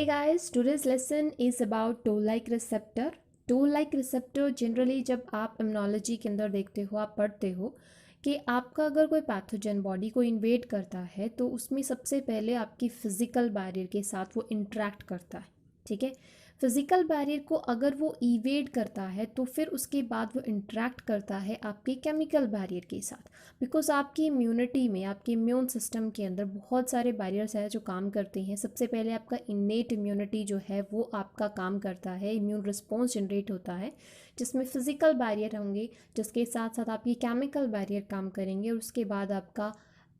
Hey guys, today's lesson is about toll-like receptor. टोल-like receptor generally जब आप immunology के अंदर देखते हो, आप पढ़ते हो कि आपका अगर कोई पैथोजन बॉडी को इन्वेड करता है तो उसमें सबसे पहले आपकी फिजिकल बैरियर के साथ वो इंटरेक्ट करता है। ठीक है, फिजिकल बैरियर को अगर वो इवेड करता है तो फिर उसके बाद वो इंटरेक्ट करता है आपके केमिकल बैरियर के साथ। बिकॉज आपकी इम्यूनिटी में, आपके इम्यून सिस्टम के अंदर बहुत सारे बैरियर्स हैं जो काम करते हैं। सबसे पहले आपका इन्नेट इम्यूनिटी जो है वो आपका काम करता है, इम्यून रिस्पॉन्स जनरेट होता है जिसमें फिजिकल बैरियर होंगे, जिसके साथ साथ आपकी केमिकल बैरियर काम करेंगे और उसके बाद आपका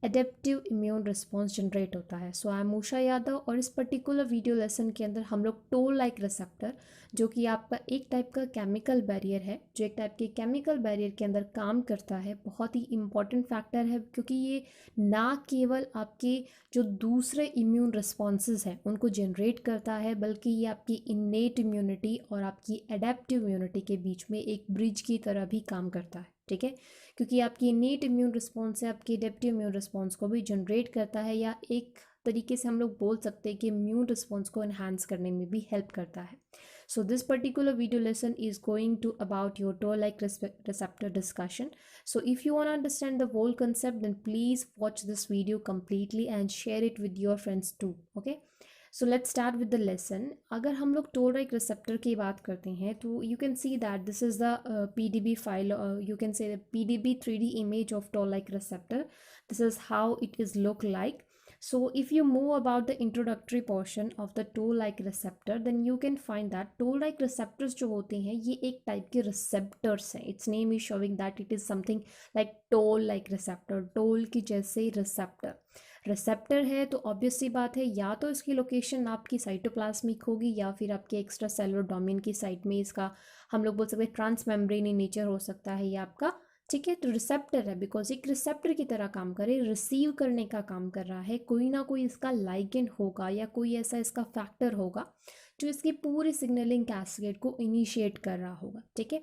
एडेप्टिव इम्यून रिस्पॉन्स जनरेट होता है। सो आई एम उषा यादव और इस पर्टिकुलर वीडियो लेसन के अंदर हम लोग टोल लाइक रिसेप्टर, जो कि आपका एक टाइप का केमिकल बैरियर है, जो एक टाइप के केमिकल बैरियर के अंदर काम करता है, बहुत ही इंपॉर्टेंट फैक्टर है क्योंकि ये ना केवल आपके जो दूसरे इम्यून रिस्पॉन्सेज हैं उनको जनरेट करता है, बल्कि ये आपकी इन्नेट इम्यूनिटी और आपकी एडेप्टिव इम्यूनिटी के बीच में एक ब्रिज की तरह भी काम करता है। ठीक है, क्योंकि आपकी इन्नेट इम्यून रिस्पॉन्स है आपकी एडेप्टिव इम्यून रिस्पॉन्स को भी जनरेट करता है, या एक तरीके से हम लोग बोल सकते हैं कि इम्यून रिस्पॉन्स को एनहांस करने में भी हेल्प करता है। So this particular video lesson is going to about your toll like receptor discussion. So if you want to understand the whole concept, then please watch this video completely and share it with your friends too. Okay, so let's start with the lesson. अगर हम लोग toll like receptor की बात करते हैं तो you can see that this is the PDB file, you can say PDB 3D image of toll like receptor. This is how it is look like. So if you move about the introductory portion of the toll like receptor, then you can find that toll like receptors जो होते हैं ये एक type के receptors हैं. Its name is showing that it is something like toll like receptor, toll की जैसे receptor. Receptor है तो ऑब्वियस सी बात है, या तो इसकी लोकेशन आपकी साइटोप्लाज्मिक होगी या फिर आपके एक्स्ट्रा सेलुलर डोमेन की साइड में इसका हम लोग बोल सकते हैं ट्रांस मेम्ब्रेनी नेचर हो सकता है ये आपका। ठीक है, तो रिसेप्टर है बिकॉज एक रिसेप्टर की तरह काम करे, रिसीव करने का काम कर रहा है। कोई ना कोई इसका लाइगेंड होगा या कोई ऐसा इसका फैक्टर होगा जो इसकी पूरी सिग्नलिंग कैस्केड को इनिशिएट कर रहा होगा। ठीक है,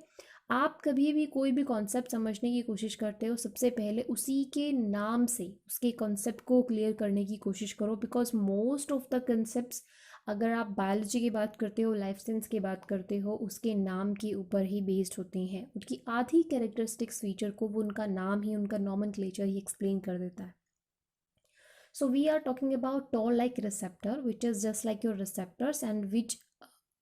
आप कभी भी कोई भी कॉन्सेप्ट समझने की कोशिश करते हो, सबसे पहले उसी के नाम से उसके कॉन्सेप्ट को क्लियर करने की कोशिश करो, because most of the concepts अगर आप बायोलॉजी की बात करते हो, लाइफ साइंस की बात करते हो, उसके नाम के ऊपर ही बेस्ड होती हैं। उनकी आधी कैरेक्टरिस्टिक्स फीचर को वो उनका नाम ही, उनका नॉमेनक्लेचर ही एक्सप्लेन कर देता है। So we are talking about toll-like receptor, which is just like your receptors and which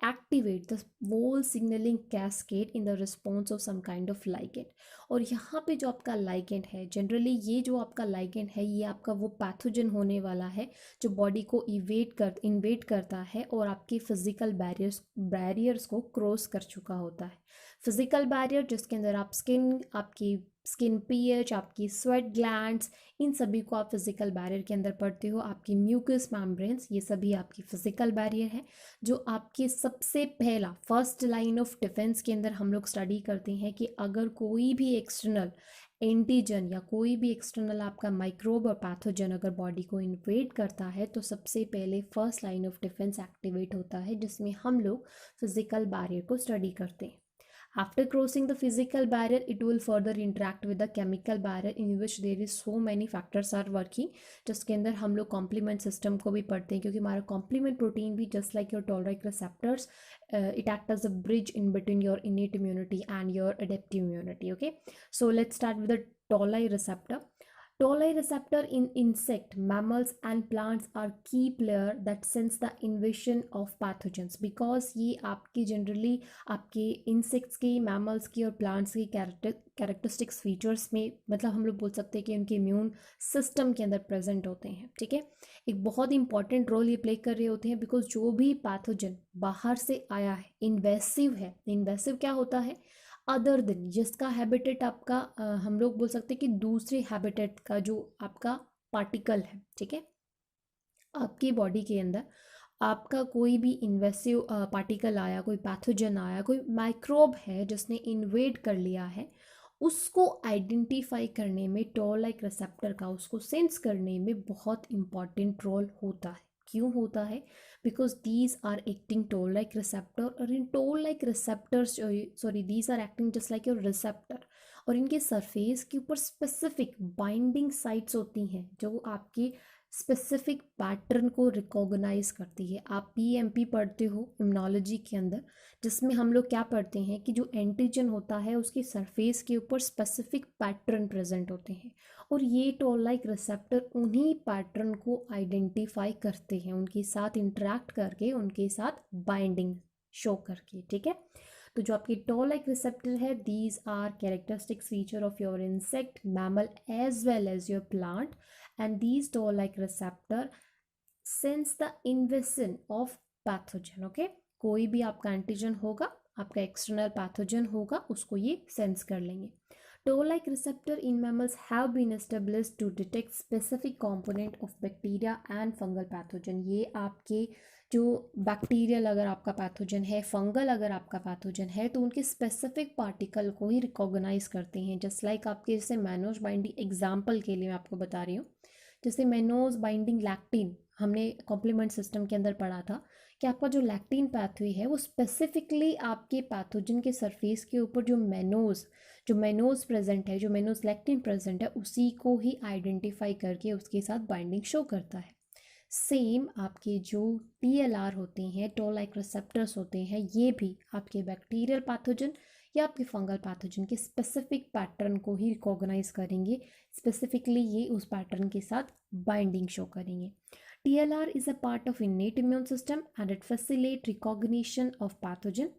activate the whole signaling cascade in the response of some kind of ligand. और यहाँ पे जो आपका ligand है, generally ये जो आपका ligand है ये आपका वो पैथोजन होने वाला है जो बॉडी को इन्वेड करता है और आपके फिजिकल बैरियर्स को क्रॉस कर चुका होता है। फिजिकल बैरियर जिसके अंदर आपकी स्किन पीएच, आपकी स्वेट ग्लैंड्स, इन सभी को आप फिजिकल बैरियर के अंदर पढ़ते हो। आपकी म्यूकस मेम्ब्रेन्स, ये सभी आपकी फिजिकल बैरियर है जो आपके सबसे पहला फर्स्ट लाइन ऑफ डिफेंस के अंदर हम लोग स्टडी करते हैं कि अगर कोई भी एक्सटर्नल एंटीजन या कोई भी एक्सटर्नल आपका माइक्रोब और पैथोजन अगर बॉडी को इन्वेड करता है तो सबसे पहले first line of defence activate होता है, जिसमें हम लोग फिजिकल बैरियर को स्टडी करते हैं। After crossing the physical barrier, it will further interact with the chemical barrier in which there is so many factors are working. जिसके अंदर हम लोग कॉम्प्लीमेंट सिस्टम को भी पढ़ते हैं क्योंकि हमारा कॉम्प्लीमेंट प्रोटीन भी just like your toll-like receptors, it acts as a bridge in between your innate immunity and your adaptive immunity. Okay, so let's start with the toll-like receptor. Toll-like receptor in insect, mammals and plants are key player that sense the invasion of pathogens, because ये आपके generally आपके insects की, mammals की और plants की characteristics features में, मतलब हम लोग बोल सकते हैं कि उनके इम्यून सिस्टम के अंदर प्रेजेंट होते हैं। ठीक है, एक बहुत इंपॉर्टेंट रोल ये प्ले कर रहे होते हैं बिकॉज जो भी पैथोजन बाहर से आया है, इन्वेसिव है। इन्वेसिव क्या होता है? अदर दिन जिसका हैबिटेट आपका हम लोग बोल सकते हैं कि दूसरे हैबिटेट का जो आपका पार्टिकल है। ठीक है, आपकी बॉडी के अंदर आपका कोई भी इन्वेसिव पार्टिकल आया, कोई पैथोजन आया, कोई माइक्रोब है जिसने इन्वेड कर लिया है, उसको आइडेंटिफाई करने में टोल-लाइक रिसेप्टर का, उसको सेंस करने में बहुत इंपॉर्टेंट रोल होता है। क्यों होता है? Because these are acting toll like receptor, और इन toll like receptors these are acting just like your receptor, और इनके सरफेस के ऊपर स्पेसिफिक बाइंडिंग साइट्स होती हैं जो आपकी स्पेसिफिक पैटर्न को रिकॉग्नाइज करती है। आप पीएमपी पढ़ते हो इम्यूनोलॉजी के अंदर, जिसमें हम लोग क्या पढ़ते हैं कि जो एंटीजन होता है उसकी सरफेस के ऊपर स्पेसिफिक पैटर्न प्रेजेंट होते हैं, और ये टोल लाइक रिसेप्टर उन्हीं पैटर्न को आइडेंटिफाई करते हैं, उनके साथ इंटरेक्ट करके, उनके साथ बाइंडिंग शो करके। ठीक है, तो जो आपकी टोल लाइक रिसेप्टर है, these are characteristic feature of your insect, mammal as well as your plant, and these toll-like receptor sense the invasion of pathogen. Okay, कोई भी आपका एंटीजन होगा, आपका एक्सटर्नल पैथोजन होगा, उसको ये सेंस कर लेंगे। Toll-like receptor in mammals have been established to detect specific component of bacteria and fungal pathogen. ये आपके जो बैक्टीरियल अगर आपका पैथोजन है, फंगल अगर आपका पैथोजन है, तो उनके स्पेसिफिक पार्टिकल को ही रिकॉग्नाइज करते हैं। जस्ट लाइक आपके जैसे मैनोज बाइंडिंग एग्जाम्पल के लिए मैं आपको बता रही हूँ, जैसे मेनोज बाइंडिंग लैक्टिन हमने कॉम्प्लीमेंट सिस्टम के अंदर पढ़ा था कि आपका जो लैक्टिन पाथवे है वो स्पेसिफिकली आपके पैथोजन के सरफेस के ऊपर जो मेनोज प्रेजेंट है, जो मेनोज लैक्टिन प्रेजेंट है, उसी को ही आइडेंटिफाई करके उसके साथ बाइंडिंग शो करता है। सेम आपके जो TLR होते हैं, टोल लाइक रिसेप्टर्स होते हैं, ये भी आपके बैक्टीरियल पैथोजन या आपके फंगल पैथोजन के स्पेसिफिक पैटर्न को ही रिकॉग्नाइज करेंगे, स्पेसिफिकली ये उस पैटर्न के साथ बाइंडिंग शो करेंगे। TLR is a part of innate immune system and it facilitates recognition of pathogen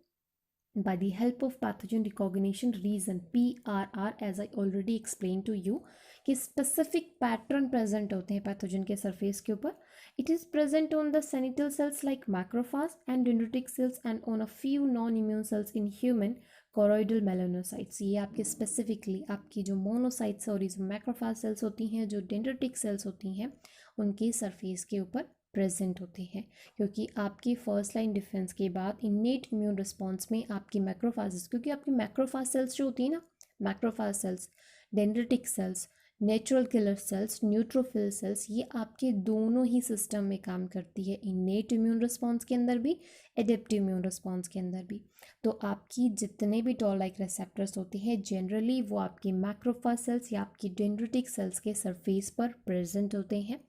by the help of pathogen recognition region, PRR, as I already explained to you कि specific pattern present होते हैं pathogen के surface के ऊपर। It is present on the senatal cells like macrophage and dendritic cells and on a few non-immune cells in human choroidal melanocytes. ये आपके specifically आपकी जो मोनोसाइट्स और इस मैक्रोफेज सेल्स होती हैं, जो डेंड्रिटिक सेल्स होती हैं, उनके सरफेस के ऊपर प्रेजेंट होते हैं, क्योंकि आपकी फर्स्ट लाइन डिफेंस के बाद इन्नेट इम्यून रिस्पॉन्स में आपकी मैक्रोफेजेस, क्योंकि आपकी मैक्रोफेज सेल्स जो होती है ना, macrophage cells, dendritic cells, natural killer cells, neutrophil cells, ये आपके दोनों ही सिस्टम में काम करती है, इन्नेट इम्यून रिस्पॉन्स के अंदर भी, एडेप्टिव इम्यून रिस्पॉन्स के अंदर भी। तो आपकी जितने भी टोल लाइक रिसेप्टर्स होते हैं जनरली वो आपकी मैक्रोफेज सेल्स या आपकी डेंड्रिटिक सेल्स के सरफेस पर प्रेजेंट होते हैं,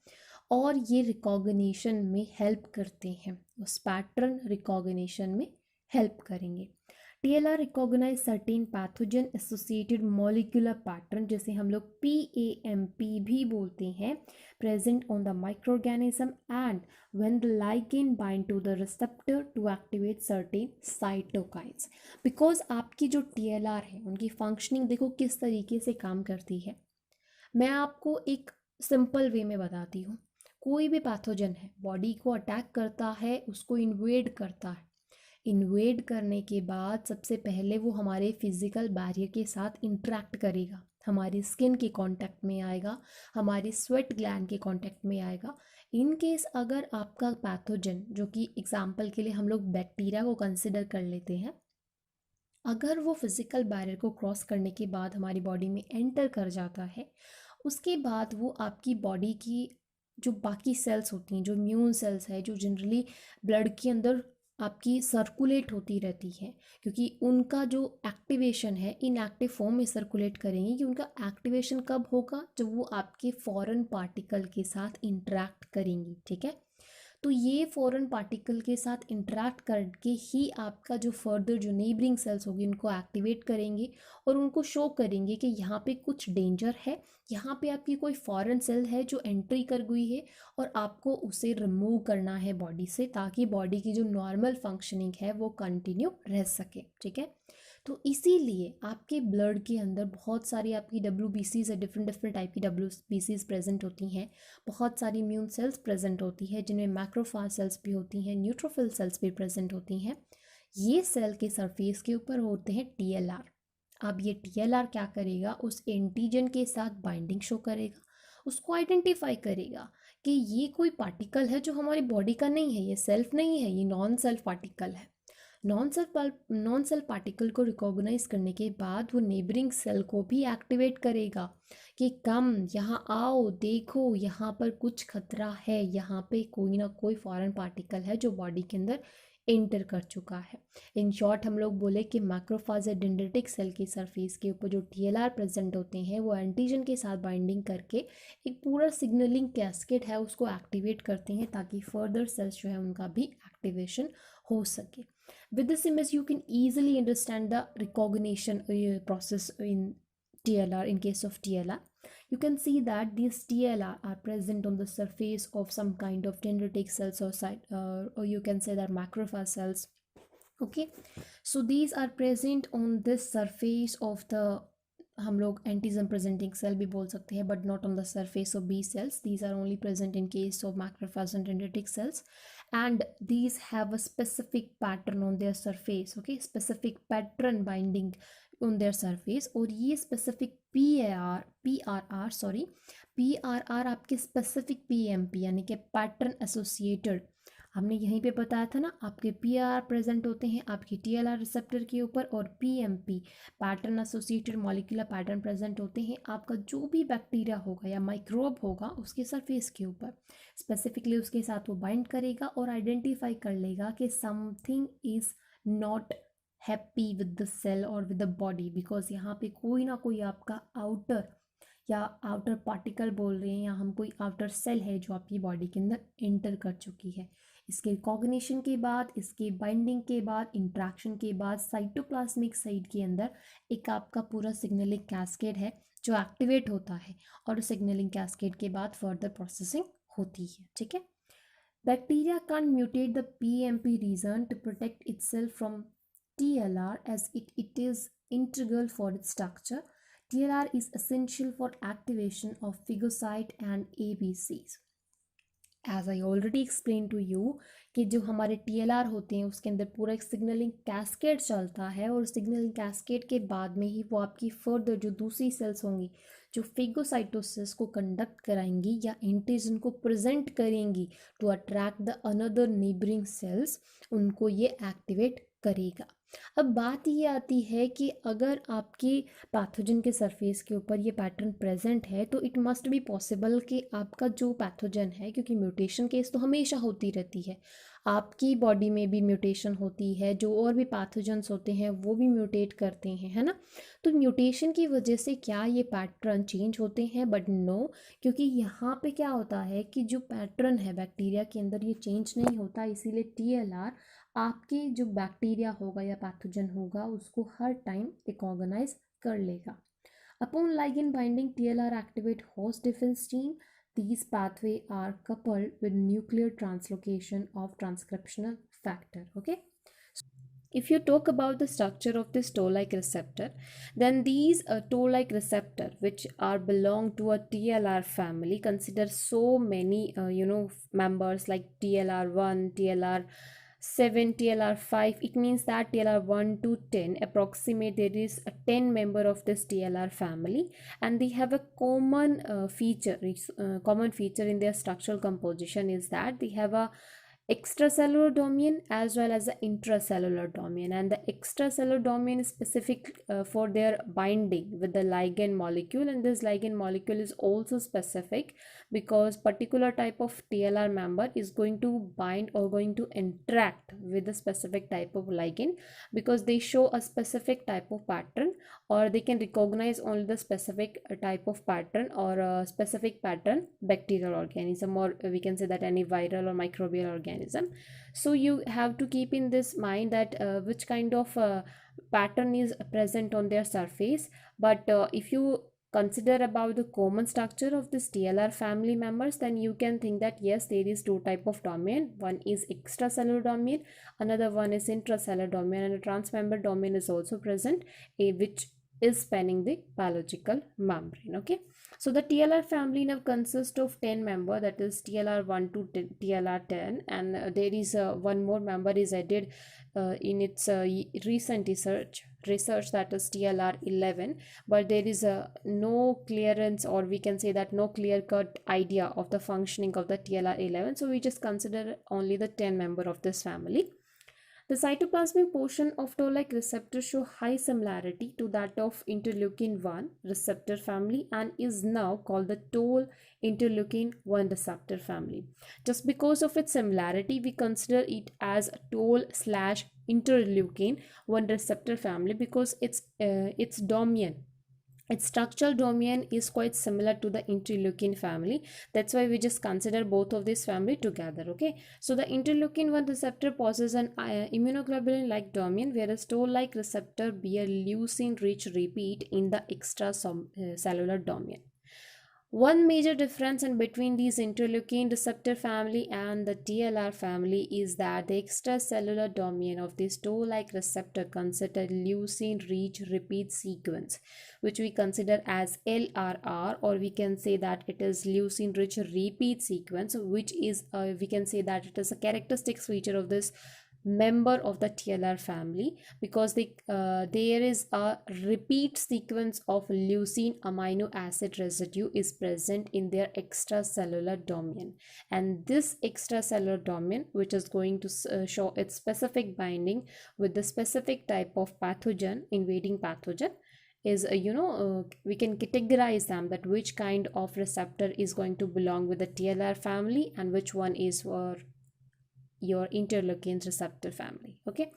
और ये रिकॉग्निशन में हेल्प करते हैं, उस पैटर्न रिकॉग्निशन में हेल्प करेंगे। TLR recognise certain pathogen associated molecular pattern, जैसे हम लोग PAMP भी बोलते हैं, present on the microorganism and when the ligand bind to the receptor to activate certain cytokines. Because आपकी जो TLR है उनकी फंक्शनिंग देखो किस तरीके से काम करती है। मैं आपको एक सिंपल वे में बताती हूँ। कोई भी पैथोजन है, बॉडी को अटैक करता है, उसको इन्वेड करता है, इन्वेड करने के बाद सबसे पहले वो हमारे फिजिकल बैरियर के साथ इंटरेक्ट करेगा, हमारी स्किन के कांटेक्ट में आएगा, हमारी स्वेट ग्लैंड के कांटेक्ट में आएगा। इन केस अगर आपका पैथोजन, जो कि एग्जांपल के लिए हम लोग बैक्टीरिया को कंसिडर कर लेते हैं, अगर वो फिजिकल बैरियर को क्रॉस करने के बाद हमारी बॉडी में एंटर कर जाता है, उसके बाद वो आपकी बॉडी की जो बाकी सेल्स होती हैं, जो इम्यून सेल्स है, जो जनरली ब्लड के अंदर आपकी सर्कुलेट होती रहती है, क्योंकि उनका जो एक्टिवेशन है इनएक्टिव फॉर्म में सर्कुलेट करेंगे, कि उनका एक्टिवेशन कब होगा, जब वो आपके फॉरेन पार्टिकल के साथ इंटरेक्ट करेंगी। ठीक है, तो ये फॉरेन पार्टिकल के साथ इंटरेक्ट करके ही आपका जो फर्दर जो नेबरिंग सेल्स होगी उनको एक्टिवेट करेंगे और उनको शो करेंगे कि यहाँ पे कुछ डेंजर है, यहाँ पे आपकी कोई फॉरेन सेल है जो एंट्री कर गई है और आपको उसे रिमूव करना है बॉडी से, ताकि बॉडी की जो नॉर्मल फंक्शनिंग है वो कंटिन्यू रह सके। ठीक है, तो इसीलिए आपके ब्लड के अंदर बहुत सारी आपकी WBCs है, डिफरेंट टाइप की WBCs प्रेजेंट होती हैं, बहुत सारी इम्यून सेल्स प्रेजेंट होती है, जिनमें मैक्रोफेज सेल्स भी होती हैं, न्यूट्रोफिल सेल्स भी प्रेजेंट होती हैं। ये सेल के सरफेस के ऊपर होते हैं TLR। अब ये TLR क्या करेगा, उस एंटीजन के साथ बाइंडिंग शो करेगा, उसको आइडेंटिफाई करेगा कि ये कोई पार्टिकल है जो हमारी बॉडी का नहीं है, ये सेल्फ नहीं है, ये नॉन सेल्फ पार्टिकल है। नॉन सेल पार्टिकल को रिकॉग्नाइज करने के बाद वो नेबरिंग सेल को भी एक्टिवेट करेगा कि कम यहाँ आओ, देखो यहाँ पर कुछ खतरा है, यहाँ पे कोई ना कोई फॉरेन पार्टिकल है जो बॉडी के अंदर एंटर कर चुका है। इन शॉर्ट हम लोग बोले कि मैक्रोफेज या डेंड्रिटिक सेल की सरफेस के ऊपर जो टीएलआर प्रेजेंट होते हैं वो एंटीजन के साथ बाइंडिंग करके एक पूरा सिग्नलिंग कैस्केड है उसको एक्टिवेट करते हैं ताकि फर्दर सेल्स जो है उनका भी एक्टिवेशन हो सके। With this image, you can easily understand the recognition process in TLR. In case of TLR, you can see that these TLR are present on the surface of some kind of dendritic cells or you can say that macrophage cells. Okay, so these are present on this surface of the हम लोग antigen presenting cell भी बोल सकते हैं but not on the surface of B cells. These are only present in case of macrophage and dendritic cells and these have a specific pattern on their surface. Okay, specific pattern binding on their surface. और ये specific PRR आपके specific PMP यानी कि pattern associated, हमने यहीं पे बताया था ना, आपके PRR प्रेजेंट होते हैं आपके TLR रिसेप्टर के ऊपर और PMP pattern associated molecular pattern present होते हैं आपका जो भी बैक्टीरिया होगा या माइक्रोब होगा उसके सरफेस के ऊपर. स्पेसिफिकली उसके साथ वो बाइंड करेगा और आइडेंटिफाई कर लेगा कि something is not happy with the cell और विद द बॉडी, बिकॉज यहाँ पे कोई ना कोई आपका आउटर पार्टिकल बोल रहे हैं या हम कोई आउटर सेल है जो आपकी बॉडी के अंदर एंटर कर चुकी है. इसके रिकॉग्निशन के बाद, इसके बाइंडिंग के बाद, इंट्रैक्शन के बाद साइटोप्लाज्मिक साइट के अंदर एक आपका पूरा सिग्नलिंग कैस्केड है जो एक्टिवेट होता है और सिग्नलिंग कैस्केड के बाद फर्दर प्रोसेसिंग होती है. ठीक है. Bacteria can mutate the PMP region to protect itself from TLR as it is integral for its structure. TLR is essential for activation of phagocyte and ABCs. As I already explain to you कि जो हमारे TLR होते हैं उसके अंदर पूरा एक signalling cascade चलता है और सिग्नलिंग कैस्केड के बाद में ही वो आपकी फर्दर जो दूसरी सेल्स होंगी जो फेगोसाइटोसिस को कंडक्ट कराएंगी या एंटीजन को प्रेजेंट करेंगी to attract the another neighbouring cells, उनको ये एक्टिवेट करेगा. अब बात ये आती है कि अगर आपके पैथोजन के सरफेस के ऊपर ये पैटर्न प्रेजेंट है तो इट मस्ट बी पॉसिबल कि आपका जो पैथोजन है, क्योंकि म्यूटेशन केस तो हमेशा होती रहती है, आपकी बॉडी में भी म्यूटेशन होती है, जो और भी पैथोजन्स होते हैं वो भी म्यूटेट करते हैं, है ना. तो म्यूटेशन की वजह से क्या ये पैटर्न चेंज होते हैं? बट नो, क्योंकि यहाँ पे क्या होता है कि जो पैटर्न है बैक्टीरिया के अंदर ये चेंज नहीं होता, इसीलिए TLR आपके जो बैक्टीरिया होगा या पैथोजन होगा उसको हर टाइम रिकॉग्नाइज कर लेगा. Upon ligand binding TLR activate host defense gene. These pathway are coupled with nuclear translocation of transcriptional factor. Okay. If you talk about the structure of this toll-like receptor, then these toll-like receptor which are belong to a TLR family consider so many members like TLR1, TLR7, TLR5. It means that TLR1 to 10 approximate there is a 10 member of this TLR family, and they have a common feature in their structural composition is that they have a extracellular domain as well as the intracellular domain, and the extracellular domain is specific for their binding with the ligand molecule, and this ligand molecule is also specific because particular type of TLR member is going to bind or going to interact with a specific type of ligand because they show a specific type of pattern, or they can recognize only the specific type of pattern or a specific pattern bacterial organism, or we can say that any viral or microbial organism. So you have to keep in this mind that which kind of pattern is present on their surface. But if you consider about the common structure of this TLR family members, then you can think that yes, there is two type of domain. One is extracellular domain, another one is intracellular domain, and a transmembrane domain is also present, which is spanning the biological membrane. Okay, so the TLR family now consists of 10 member, that is TLR1 to TLR10, and there is one more member is added in its recent research that is TLR11, but there is no clearance, or we can say that no clear cut idea of the functioning of the TLR11, so we just consider only the 10 member of this family. The cytoplasmic portion of toll-like receptor show high similarity to that of interleukin-1 receptor family and is now called the toll interleukin-1 receptor family. Just because of its similarity, we consider it as toll/interleukin-1 receptor family because its domain, its structural domain is quite similar to the interleukin family. That's why we just consider both of this family together. Okay, so the interleukin 1 receptor possesses an immunoglobulin like domain, whereas toll-like receptor bear leucine rich repeat in the extracellular domain. One major difference in between these interleukin receptor family and the TLR family is that the extracellular domain of this toll-like receptor considered leucine-rich repeat sequence, which we consider as LRR, or we can say that it is leucine-rich repeat sequence, which is we can say that it is a characteristic feature of this member of the TLR family because there is a repeat sequence of leucine amino acid residue is present in their extracellular domain, and this extracellular domain, which is going to show its specific binding with the specific type of pathogen, invading pathogen, is we can categorize them that which kind of receptor is going to belong with the TLR family and which one is for your interleukin receptor family. Okay,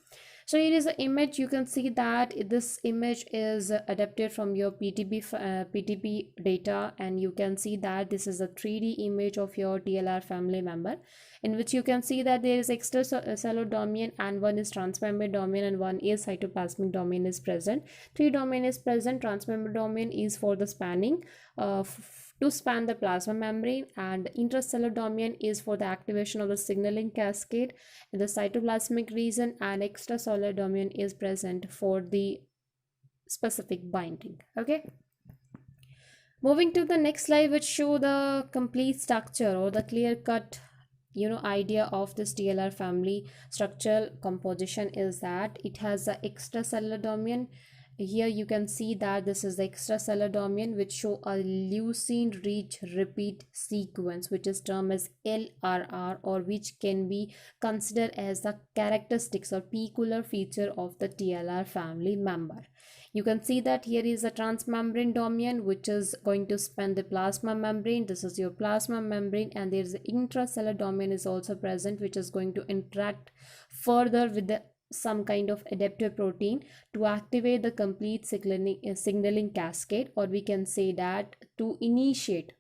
so here is the image. You can see that this image is adapted from your PTB data, and you can see that this is a 3D image of your TLR family member, in which you can see that there is extracellular domain and one is transmembrane domain and one is cytoplasmic domain is present. Three domain is present. Transmembrane domain is for the spanning to span the plasma membrane, and intracellular domain is for the activation of the signaling cascade in the cytoplasmic region, and extracellular domain is present for the specific binding. Okay, moving to the next slide, which show the complete structure or the clear cut idea of this TLR family. Structural composition is that it has the extracellular domain. Here you can see that this is the extracellular domain, which show a leucine rich repeat sequence, which is termed as LRR, or which can be considered as the characteristics or peculiar feature of the TLR family member. You can see that here is a transmembrane domain, which is going to span the plasma membrane. This is your plasma membrane, and there is an intracellular domain is also present, which is going to interact further with the some kind of adaptive protein to activate the complete signaling cascade, or we can say that to initiate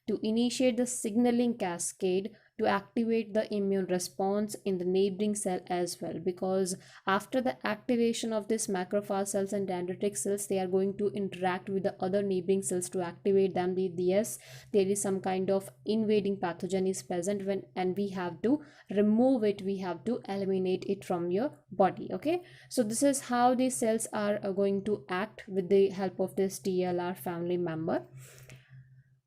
the signaling cascade to activate the immune response in the neighboring cell as well, because after the activation of this macrophage cells and dendritic cells, they are going to interact with the other neighboring cells to activate them. Yes, there is some kind of invading pathogen is present and we have to remove it, we have to eliminate it from your body. Okay, so this is how these cells are going to act with the help of this TLR family member.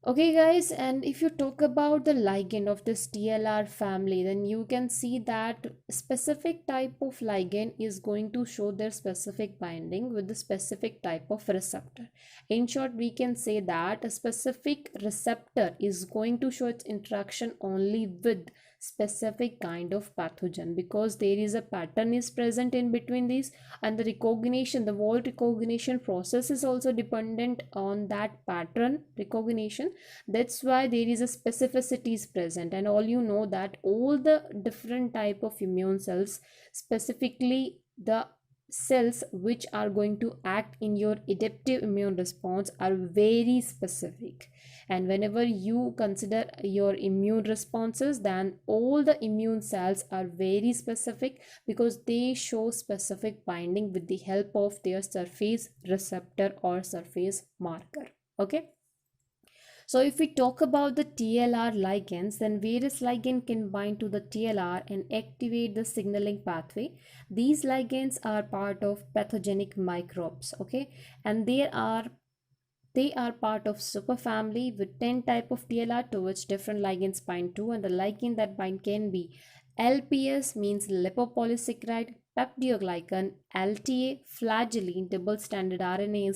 Okay guys, and if you talk about the ligand of this TLR family, then you can see that specific type of ligand is going to show their specific binding with the specific type of receptor. In short, we can say that a specific receptor is going to show its interaction only with specific kind of pathogen, because there is a pattern is present in between these, and the recognition, the wall recognition process is also dependent on that pattern recognition. That's why there is a specificity is present, and all you know that all the different type of immune cells, specifically the cells which are going to act in your adaptive immune response, are very specific. And whenever you consider your immune responses, then all the immune cells are very specific because they show specific binding with the help of their surface receptor or surface marker. Okay, so if we talk about the TLR ligands, then various ligands can bind to the TLR and activate the signaling pathway. These ligands are part of pathogenic microbes, okay, and they are part of superfamily with 10 type of TLR to which different ligands bind to, and the ligand that bind can be LPS, means lipopolysaccharide, peptidoglycan, LTA, flagellin, double-stranded RNA,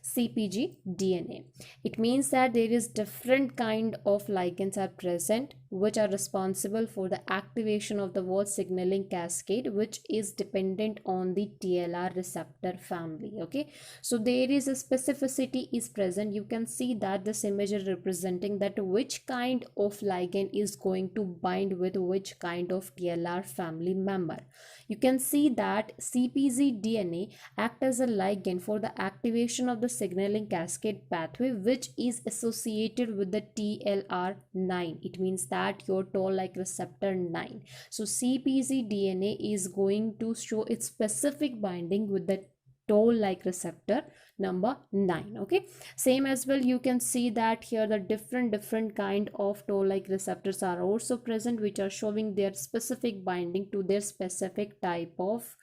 CpG, DNA. It means that there is different kind of ligands are present which are responsible for the activation of the what signaling cascade, which is dependent on the TLR receptor family. Okay, so there is a specificity is present. You can see that this image is representing that which kind of ligand is going to bind with which kind of TLR family member. You can see that CpG DNA act as a ligand for the activation of the signaling cascade pathway, which is associated with the TLR9. It means that your toll-like receptor 9. So CpG DNA is going to show its specific binding with the toll-like receptor number 9. Okay, same as well, you can see that here the different kind of toll-like receptors are also present, which are showing their specific binding to their specific type of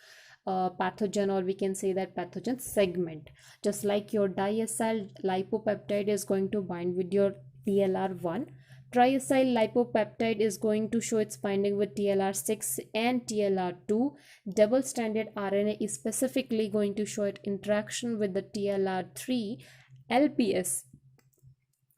pathogen, or we can say that pathogen segment. Just like your diacyl lipopeptide is going to bind with your TLR1, triacyl lipopeptide is going to show its binding with TLR6 and TLR2. Double-stranded RNA is specifically going to show its interaction with the TLR3. LPS,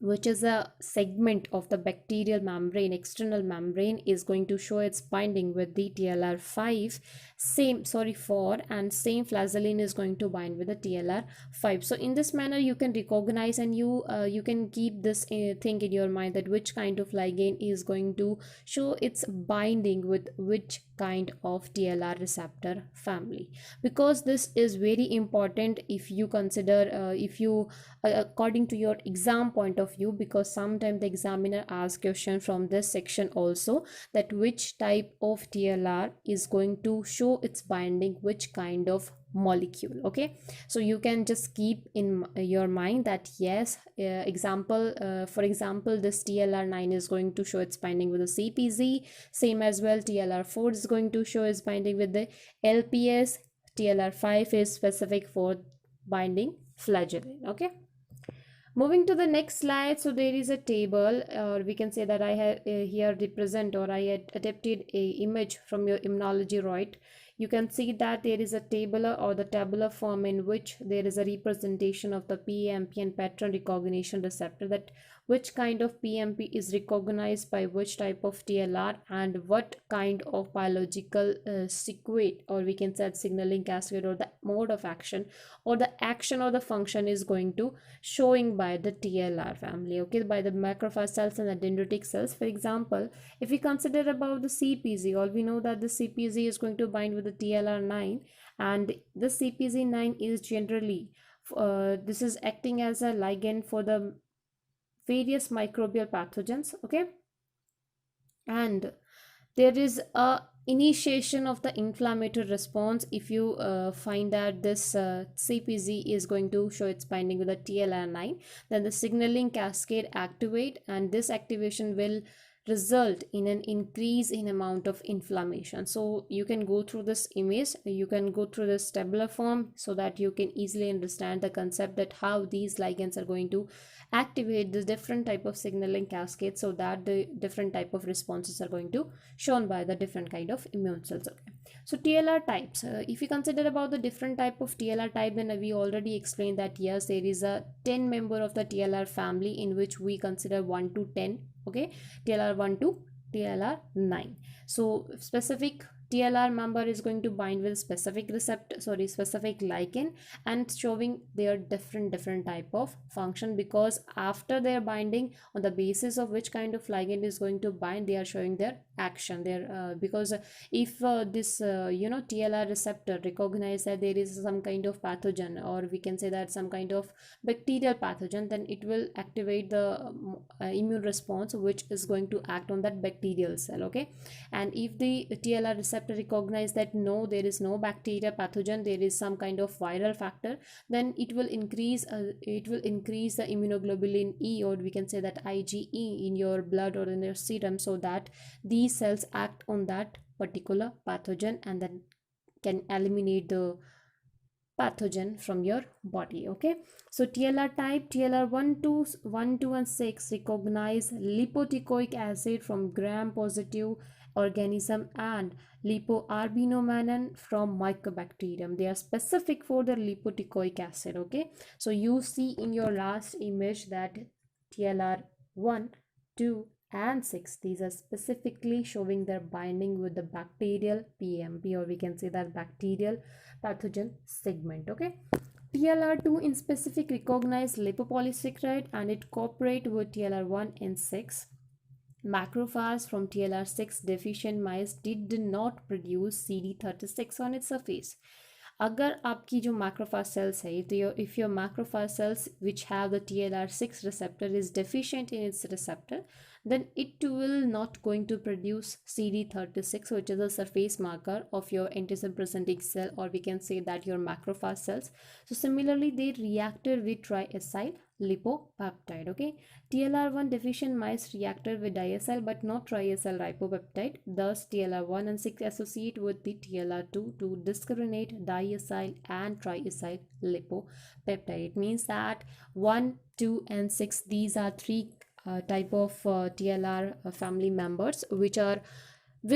which is a segment of the bacterial membrane, external membrane, is going to show its binding with the TLR5, same 4, and same flagellin is going to bind with the TLR5. So in this manner you can recognize, and you can keep this thing in your mind, that which kind of ligand is going to show its binding with which kind of TLR receptor family, because this is very important if you consider according to your exam point of view, because sometimes the examiner asks question from this section also, that which type of TLR is going to show its binding which kind of molecule. Okay, so you can just keep in your mind that yes, for example this TLR9 is going to show its binding with the CpG, same as well TLR4 is going to show its binding with the LPS, TLR5 is specific for binding flagellin. Okay, moving to the next slide. So there is a table, or we can say that I have here represent, or I had adapted a image from your immunology, right? You can see that there is a tabular or the tabular form in which there is a representation of the PMP and pattern recognition receptor, that which kind of PMP is recognized by which type of TLR, and what kind of biological sequence, or we can say signaling cascade, or the mode of action, or the action or the function is going to showing by the TLR family. Okay, by the macrophage cells and the dendritic cells. For example, if we consider about the CpG, all we know that the CpG is going to bind with the TLR9, and the CpG9 is generally this is acting as a ligand for the various microbial pathogens. Okay, and there is a initiation of the inflammatory response if you find that this CpG is going to show its binding with the TLR9, then the signaling cascade activate, and this activation will result in an increase in amount of inflammation. So you can go through this image, you can go through this tabular form, so that you can easily understand the concept that how these ligands are going to activate the different type of signaling cascade, so that the different type of responses are going to shown by the different kind of immune cells. Okay, so TLR types, if you consider about the different type of TLR type, then we already explained that yes, there is a 10 member of the TLR family, in which we consider 1 to 10. Okay, TLR1 to TLR9. So specific TLR member is going to bind with specific specific ligand, and showing their different type of function, because after their binding, on the basis of which kind of ligand is going to bind, they are showing their action there, because if this TLR receptor recognize that there is some kind of pathogen, or we can say that some kind of bacterial pathogen, then it will activate the immune response, which is going to act on that bacterial cell. Okay, and if the TLR receptor recognize that no, there is no bacteria pathogen, there is some kind of viral factor, then it will increase the immunoglobulin E, or we can say that IgE, in your blood or in your serum, so that these cells act on that particular pathogen, and then can eliminate the pathogen from your body. Okay, so TLR type, TLR1, 2 and 6 recognize lipoticoic acid from gram positive organism and lipoarbinomannan from mycobacterium. They are specific for the lipoticoic acid. Okay, so you see in your last image that TLR 1, 2 and 6, these are specifically showing their binding with the bacterial PMP, or we can say that bacterial pathogen segment. Okay, TLR2 in specific recognize lipopolysaccharide and it cooperate with TLR1 and 6. Macrophages from TLR6 deficient mice did not produce CD36 on its surface. अगर आपकी जो macrophage cells है, if your macrophage cells which have the TLR6 receptor is deficient in its receptor, then it will not going to produce CD36, which is a surface marker of your antigen presenting cell, or we can say that your macrophage cells. So similarly, they reacted with triacyl lipopeptide. Okay, TLR1 deficient mice reacted with diacyl but not triacyl ribopeptide. Thus, TLR1 and 6 associate with the TLR2 to discriminate diacyl and triacyl lipopeptide. It means that 1, 2 and 6, these are three type of TLR family members which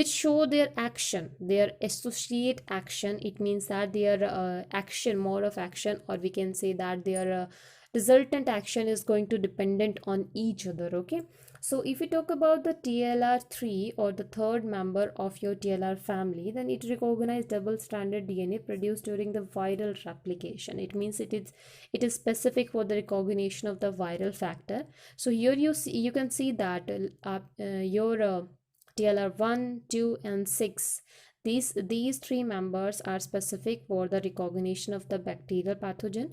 show their action, their associate action. It means that their action, mode of action, or we can say that their resultant action is going to dependent on each other. Okay, so if we talk about the TLR3 or the third member of your TLR family, then it recognizes double-stranded DNA produced during the viral replication. It means it is specific for the recognition of the viral factor. So here you can see that your TLR1, 2 and 6, these three members are specific for the recognition of the bacterial pathogen.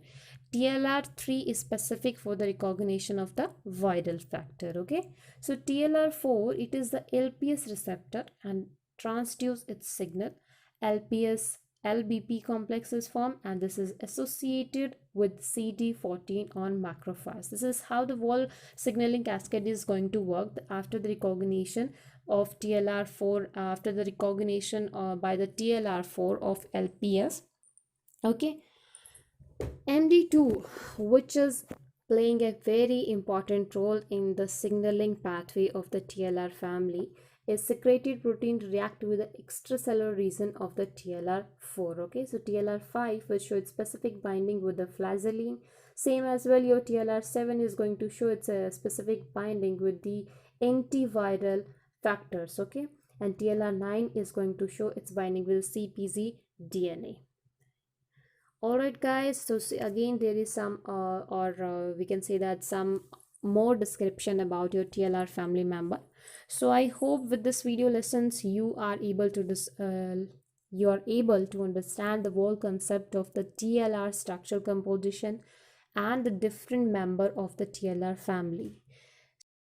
TLR3 is specific for the recognition of the viral factor. Okay, so TLR4, it is the LPS receptor and transduce its signal. LPS LBP complex is formed and this is associated with CD14 on macrophages. This is how the whole signaling cascade is going to work after the recognition of TLR4, after the recognition by the TLR4 of LPS. Okay, MD2, which is playing a very important role in the signaling pathway of the TLR family, is secreted protein react with the extracellular region of the TLR4. Okay, so TLR5 will show its specific binding with the flagelline. Same as well, your TLR7 is going to show its specific binding with the antiviral factors. Okay, and TLR9 is going to show its binding with CpG DNA. Alright guys, so again there is some we can say that some more description about your TLR family member. So I hope with this video lessons you are able to understand the whole concept of the TLR structural composition and the different member of the TLR family.